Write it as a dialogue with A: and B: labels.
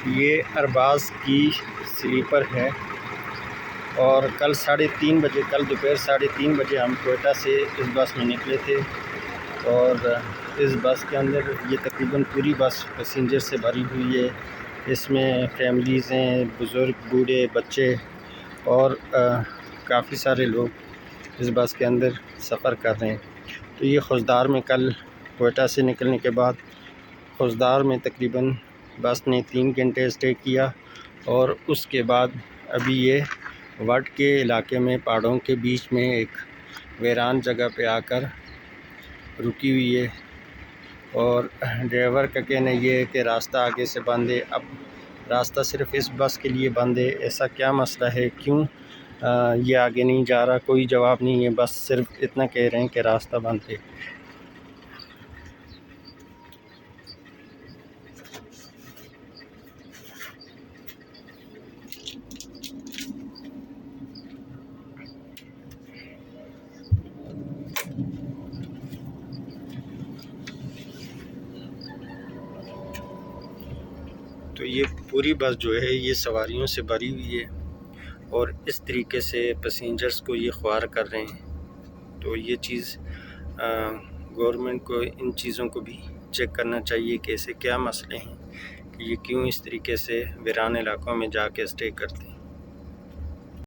A: یہ ارباز کی سلیپر ہے اور کل دوپہر 3:30 بجے ہم کوئٹہ سے اس بس میں نکلے تھے اور اس بس کے اندر یہ تقریباً پوری بس پیسنجر سے بھری ہوئی ہے۔ اس میں فیملیز ہیں، بزرگ، بوڑھے، بچے اور کافی سارے لوگ اس بس کے اندر سفر کر رہے ہیں۔ تو یہ خوزدار میں کل کوئٹہ سے نکلنے کے بعد خوزدار میں تقریباً بس نے 3 گھنٹے اسٹے کیا اور اس کے بعد ابھی یہ وٹ کے علاقے میں پہاڑوں کے بیچ میں ایک ویران جگہ پہ آ کر رکی ہوئی ہے اور ڈرائیور کا کہنا یہ ہے کہ راستہ آگے سے بند ہے۔ اب راستہ صرف اس بس کے لیے بند ہے، ایسا کیا مسئلہ ہے، کیوں یہ آگے نہیں جا رہا؟ کوئی جواب نہیں ہے، بس صرف اتنا کہہ رہے ہیں کہ راستہ بند ہے۔ تو یہ پوری بس جو ہے یہ سواریوں سے بھری ہوئی ہے اور اس طریقے سے پیسنجرز کو یہ خوار کر رہے ہیں۔ تو یہ چیز گورنمنٹ کو ان چیزوں کو بھی چیک کرنا چاہیے کہ ایسے کیا مسئلے ہیں کہ یہ کیوں اس طریقے سے ویران علاقوں میں جا کے اسٹے کرتے ہیں۔